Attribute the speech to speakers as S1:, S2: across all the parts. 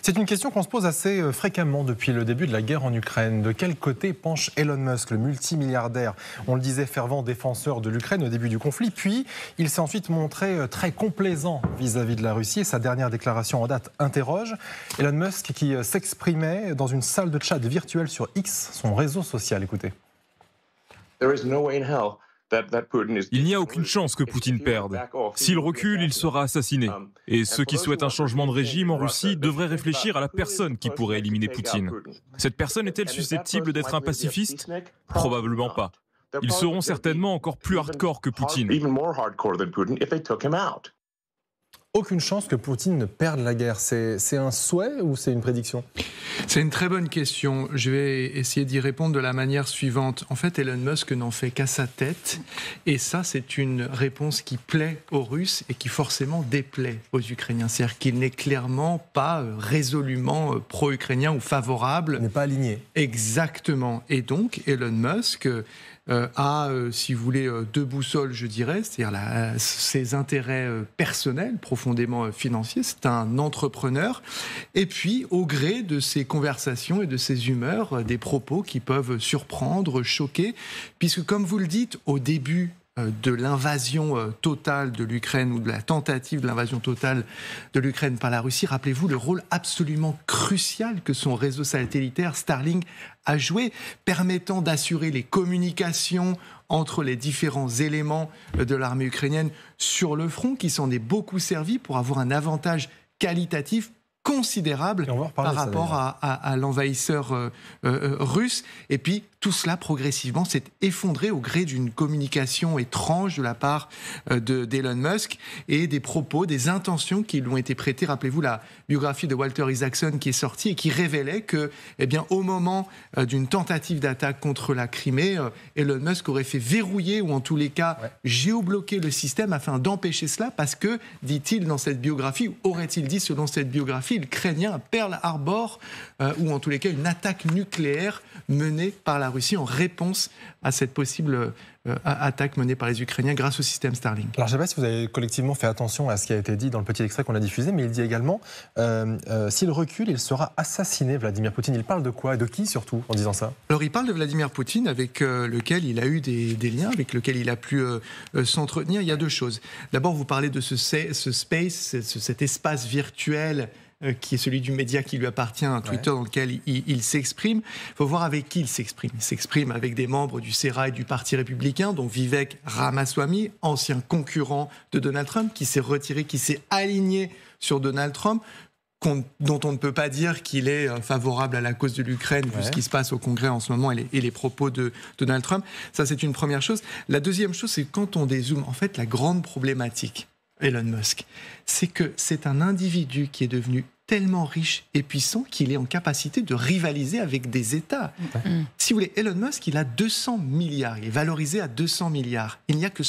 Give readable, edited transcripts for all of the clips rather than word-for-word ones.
S1: C'est une question qu'on se pose assez fréquemment depuis le début de la guerre en Ukraine. De quel côté penche Elon Musk, le multimilliardaire? On le disait, fervent défenseur de l'Ukraine au début du conflit, puis il s'est ensuite montré très complaisant vis-à-vis de la Russie et sa dernière déclaration en date interroge. Elon Musk qui s'exprimait dans une salle de chat virtuelle sur X, son réseau social. Écoutez.
S2: Il n'y a aucune chance que Poutine perde. S'il recule, il sera assassiné. Et ceux qui souhaitent un changement de régime en Russie devraient réfléchir à la personne qui pourrait éliminer Poutine. Cette personne est-elle susceptible d'être un pacifiste? Probablement pas. Ils seront certainement encore plus hardcore que Poutine.
S1: Aucune chance que Poutine ne perde la guerre. C'est un souhait ou c'est une prédiction?
S3: C'est une très bonne question. Je vais essayer d'y répondre de la manière suivante. En fait, Elon Musk n'en fait qu'à sa tête. Et ça, c'est une réponse qui plaît aux Russes et qui forcément déplaît aux Ukrainiens. C'est-à-dire qu'il n'est clairement pas résolument pro-ukrainien ou favorable.
S1: Il n'est pas aligné.
S3: Exactement. Et donc, Elon Musk a, si vous voulez, deux boussoles, je dirais, c'est-à-dire ses intérêts personnels, profondément financiers. C'est un entrepreneur. Et puis, au gré de ses conversations et de ses humeurs, des propos qui peuvent surprendre, choquer, puisque, comme vous le dites, au début de l'invasion totale de l'Ukraine ou de la tentative de l'invasion totale de l'Ukraine par la Russie, rappelez-vous le rôle absolument crucial que son réseau satellitaire Starlink a joué, permettant d'assurer les communications entre les différents éléments de l'armée ukrainienne sur le front, qui s'en est beaucoup servi pour avoir un avantage qualitatif considérable par rapport à l'envahisseur russe. Et puis, tout cela, progressivement, s'est effondré au gré d'une communication étrange de la part d'Elon Musk et des propos, des intentions qui lui ont été prêtées. Rappelez-vous la biographie de Walter Isaacson qui est sortie et qui révélait que, eh bien, au moment d'une tentative d'attaque contre la Crimée, Elon Musk aurait fait verrouiller ou en tous les cas géobloquer le système afin d'empêcher cela parce que, dit-il dans cette biographie, ou aurait-il dit selon cette biographie, il craignait un Pearl Harbor ou en tous les cas une attaque nucléaire menée par la Russie en réponse à cette possible attaque menée par les Ukrainiens grâce au système Starlink.
S1: Alors je ne sais pas si vous avez collectivement fait attention à ce qui a été dit dans le petit extrait qu'on a diffusé, mais il dit également s'il recule, il sera assassiné, Vladimir Poutine. Il parle de quoi et de qui surtout en disant ça?
S3: Alors il parle de Vladimir Poutine avec lequel il a eu des liens, avec lequel il a pu s'entretenir. Il y a deux choses. D'abord, vous parlez de ce space, cet espace virtuel qui est celui du média qui lui appartient, Twitter, dans lequel il s'exprime. Il faut voir avec qui il s'exprime. Il s'exprime avec des membres du CERA et du Parti républicain, dont Vivek Ramaswamy, ancien concurrent de Donald Trump, qui s'est retiré, qui s'est aligné sur Donald Trump, dont on ne peut pas dire qu'il est favorable à la cause de l'Ukraine, vu ce qui se passe au Congrès en ce moment et les propos de Donald Trump. Ça, c'est une première chose. La deuxième chose, c'est quand on dézoome, en fait, la grande problématique, Elon Musk, c'est que c'est un individu qui est devenu tellement riche et puissant qu'il est en capacité de rivaliser avec des États. Si vous voulez, Elon Musk, il a 200 milliards, il est valorisé à 200 milliards. Il n'y a que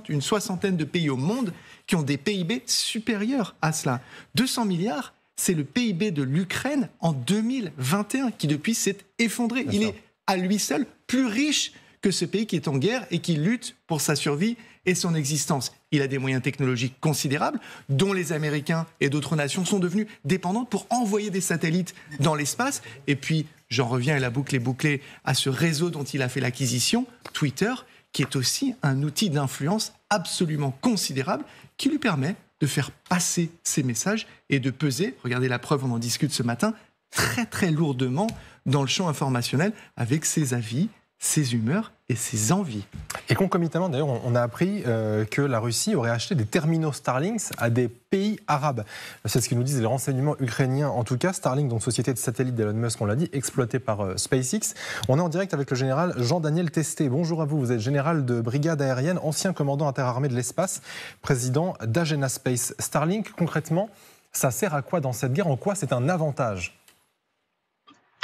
S3: une soixantaine de pays au monde qui ont des PIB supérieurs à cela. 200 milliards, c'est le PIB de l'Ukraine en 2021, qui depuis s'est effondré. Il est à lui seul plus riche que ce pays qui est en guerre et qui lutte pour sa survie et son existence. Il a des moyens technologiques considérables, dont les Américains et d'autres nations sont devenus dépendantes pour envoyer des satellites dans l'espace. Et puis, j'en reviens, et la boucle est bouclée, à ce réseau dont il a fait l'acquisition, Twitter, qui est aussi un outil d'influence absolument considérable, qui lui permet de faire passer ses messages et de peser, regardez la preuve, on en discute ce matin, très très lourdement dans le champ informationnel avec ses avis, ses humeurs et ses envies.
S1: Et concomitamment, d'ailleurs, on a appris que la Russie aurait acheté des terminaux Starlink à des pays arabes. C'est ce que nous disent les renseignements ukrainiens. En tout cas, Starlink, donc société de satellites d'Elon Musk, on l'a dit, exploitée par SpaceX. On est en direct avec le général Jean-Daniel Testé. Bonjour à vous, vous êtes général de brigade aérienne, ancien commandant interarmé de l'espace, président d'Agena Space. Starlink, concrètement, ça sert à quoi dans cette guerre? En quoi c'est un avantage?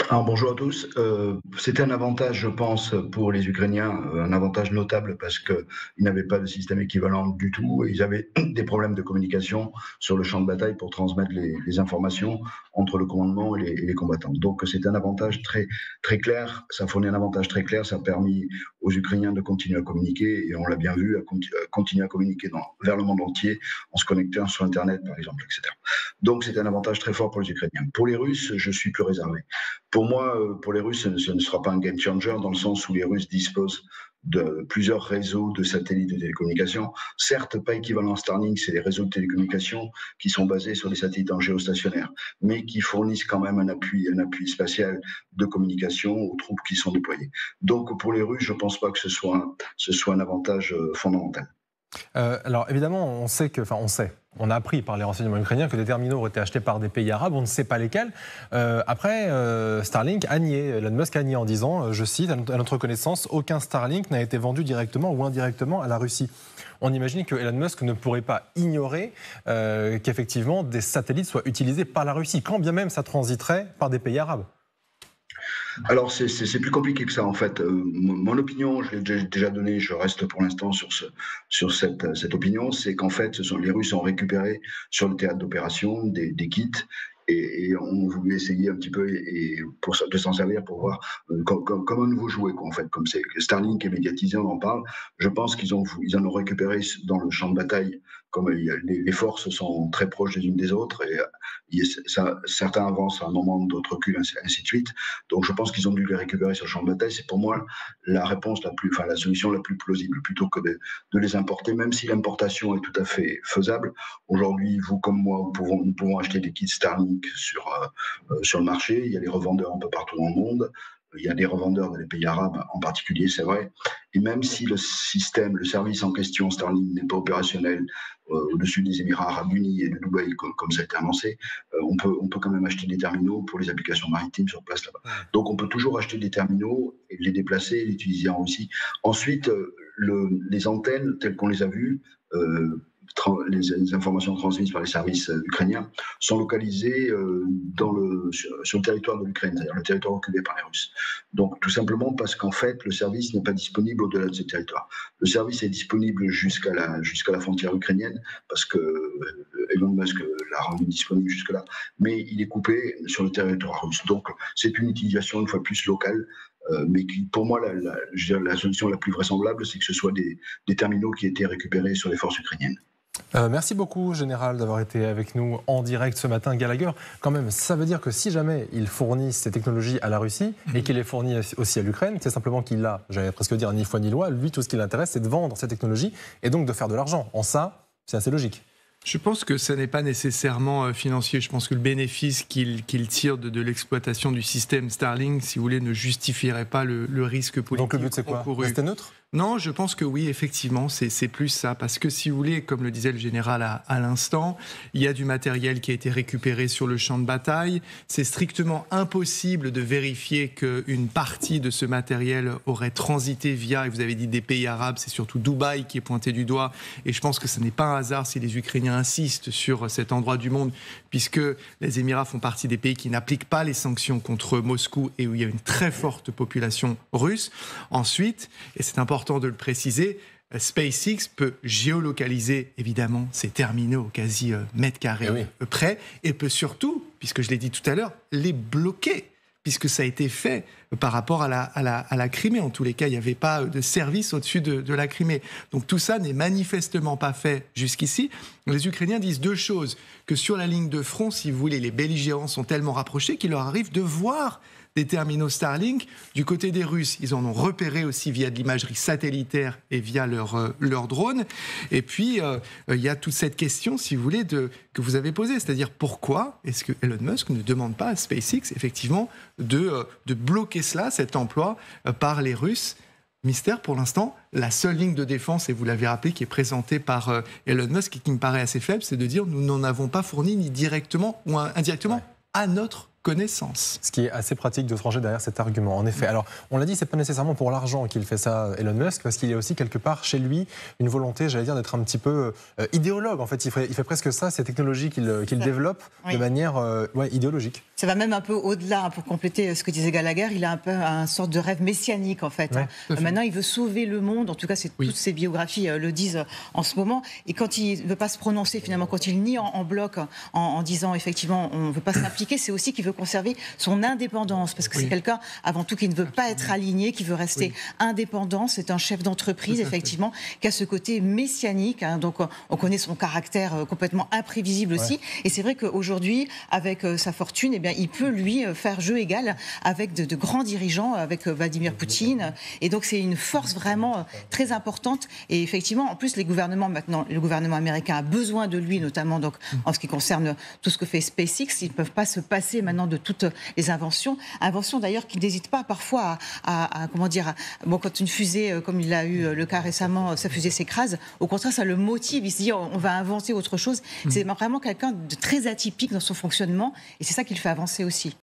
S4: Alors, bonjour à tous. C'était un avantage, je pense, pour les Ukrainiens, un avantage notable parce qu'ils n'avaient pas de système équivalent du tout. Et ils avaient des problèmes de communication sur le champ de bataille pour transmettre les informations entre le commandement et les combattants. Donc c'est un avantage très, très clair. Ça fournit un avantage très clair. Ça a permis aux Ukrainiens de continuer à communiquer et on l'a bien vu, à continuer à communiquer vers le monde entier en se connectant sur Internet, par exemple, etc. Donc c'est un avantage très fort pour les Ukrainiens. Pour les Russes, je suis plus réservé. Pour moi, pour les Russes, ce ne sera pas un game changer dans le sens où les Russes disposent de plusieurs réseaux de satellites de télécommunications. Certes, pas équivalent à Starlink, c'est des réseaux de télécommunications qui sont basés sur des satellites en géostationnaire, mais qui fournissent quand même un appui spatial de communication aux troupes qui sont déployées. Donc pour les Russes, je ne pense pas que ce soit un avantage fondamental.
S1: Alors évidemment, on a appris par les renseignements ukrainiens que des terminaux auraient été achetés par des pays arabes, on ne sait pas lesquels. Après, Starlink a nié, Elon Musk a nié en disant, je cite, à notre connaissance, aucun Starlink n'a été vendu directement ou indirectement à la Russie. On imagine que Elon Musk ne pourrait pas ignorer qu'effectivement des satellites soient utilisés par la Russie, quand bien même ça transiterait par des pays arabes.
S4: Alors c'est plus compliqué que ça en fait. Mon opinion, je l'ai déjà donnée, je reste pour l'instant sur cette opinion, c'est qu'en fait les Russes ont récupéré sur le théâtre d'opération des kits et ont voulu essayer un petit peu de s'en servir pour voir comme un nouveau jouet quoi, en fait, comme c'est Starlink est médiatisé, on en parle. Je pense qu'ils en ont récupéré dans le champ de bataille. Comme les forces sont très proches les unes des autres et certains avancent à un moment, d'autres reculent, ainsi de suite. Donc je pense qu'ils ont dû les récupérer sur le champ de bataille. C'est pour moi la solution la plus plausible, plutôt que de les importer, même si l'importation est tout à fait faisable. Aujourd'hui, vous comme moi, nous pouvons acheter des kits Starlink sur le marché. Il y a des revendeurs un peu partout dans le monde. Il y a des revendeurs dans les pays arabes en particulier, c'est vrai. Et même si le service en question, Starlink, n'est pas opérationnel au-dessus des Émirats arabes unis et de Dubaï, comme ça a été annoncé, on peut quand même acheter des terminaux pour les applications maritimes sur place là-bas. Donc on peut toujours acheter des terminaux et les déplacer et les utiliser en Russie. Ensuite, les antennes, telles qu'on les a vues, les informations transmises par les services ukrainiens sont localisées sur le territoire de l'Ukraine, c'est-à-dire le territoire occupé par les Russes. Donc tout simplement parce qu'en fait le service n'est pas disponible au-delà de ce territoire. Le service est disponible jusqu'à la frontière ukrainienne parce que Elon Musk l'a rendu disponible jusque-là, mais il est coupé sur le territoire russe. Donc c'est une utilisation une fois de plus locale. Mais pour moi, la solution la plus vraisemblable, c'est que ce soit des terminaux qui aient été récupérés sur les forces ukrainiennes.
S1: Merci beaucoup, Général, d'avoir été avec nous en direct ce matin. Gallagher, quand même, ça veut dire que si jamais ils fournissent ces technologies à la Russie et qu'il les fournit aussi à l'Ukraine, c'est simplement qu'il a, j'allais presque dire, ni foi ni loi. Lui, tout ce qui l'intéresse, c'est de vendre ces technologies et donc de faire de l'argent. En ça, c'est assez logique.
S3: Je pense que ça n'est pas nécessairement financier. Je pense que le bénéfice qu'il tire de l'exploitation du système Starlink, si vous voulez, ne justifierait pas le risque politique.
S1: Donc le but, c'est quoi ? Rester neutre ?
S3: Non, je pense que oui, effectivement, c'est plus ça. Parce que si vous voulez, comme le disait le général à l'instant, il y a du matériel qui a été récupéré sur le champ de bataille. C'est strictement impossible de vérifier qu'une partie de ce matériel aurait transité via, et vous avez dit des pays arabes, c'est surtout Dubaï qui est pointé du doigt. Et je pense que ce n'est pas un hasard si les Ukrainiens insistent sur cet endroit du monde, puisque les Émirats font partie des pays qui n'appliquent pas les sanctions contre Moscou et où il y a une très forte population russe. Ensuite, et c'est important de le préciser, SpaceX peut géolocaliser évidemment ses terminaux au quasi mètre carré près et peut surtout, puisque je l'ai dit tout à l'heure, les bloquer, puisque ça a été fait par rapport à la Crimée. En tous les cas, il n'y avait pas de service au-dessus de la Crimée. Donc tout ça n'est manifestement pas fait jusqu'ici. Les Ukrainiens disent deux choses, que sur la ligne de front, si vous voulez, les belligérants sont tellement rapprochés qu'il leur arrive de voir des terminaux Starlink du côté des Russes. Ils en ont repéré aussi via de l'imagerie satellitaire et via leur drone. Et puis, il y a toute cette question, si vous voulez, que vous avez posée, c'est-à-dire pourquoi est-ce que Elon Musk ne demande pas à SpaceX, effectivement, de bloquer cela, cet emploi, par les Russes. Mystère pour l'instant, la seule ligne de défense, et vous l'avez rappelé, qui est présentée par Elon Musk et qui me paraît assez faible, c'est de dire nous n'en avons pas fourni ni directement ou indirectement à notre connaissance.
S1: Ce qui est assez pratique de se ranger derrière cet argument, en effet. Alors, on l'a dit, c'est pas nécessairement pour l'argent qu'il fait ça, Elon Musk, parce qu'il y a aussi quelque part chez lui une volonté, j'allais dire, d'être un petit peu idéologue. En fait, il fait presque ça, ces technologies qu'il développe de manière idéologique.
S5: Ça va même un peu au-delà, pour compléter ce que disait Gallagher, il a un peu un sorte de rêve messianique, en fait. Maintenant, il veut sauver le monde, en tout cas, toutes ses biographies le disent en ce moment. Et quand il ne veut pas se prononcer, finalement, quand il nie en bloc, en disant, effectivement, on ne veut pas s'impliquer, c'est aussi qu'il veut conserver son indépendance, parce que c'est quelqu'un, avant tout, qui ne veut pas être aligné, qui veut rester indépendant. C'est un chef d'entreprise, effectivement, qui a ce côté messianique. Donc, on connaît son caractère complètement imprévisible aussi. Et c'est vrai qu'aujourd'hui, avec sa fortune, eh bien, il peut, lui, faire jeu égal avec de grands dirigeants, avec Vladimir Poutine. Et donc, c'est une force vraiment très importante. Et effectivement, en plus, les gouvernements, maintenant, le gouvernement américain a besoin de lui, notamment donc, en ce qui concerne tout ce que fait SpaceX. Ils ne peuvent pas se passer maintenant de toutes les inventions. Inventions d'ailleurs qui n'hésitent pas parfois quand une fusée, comme il a eu le cas récemment, sa fusée s'écrase, au contraire ça le motive, il se dit on va inventer autre chose. C'est vraiment quelqu'un de très atypique dans son fonctionnement et c'est ça qui le fait avancer aussi.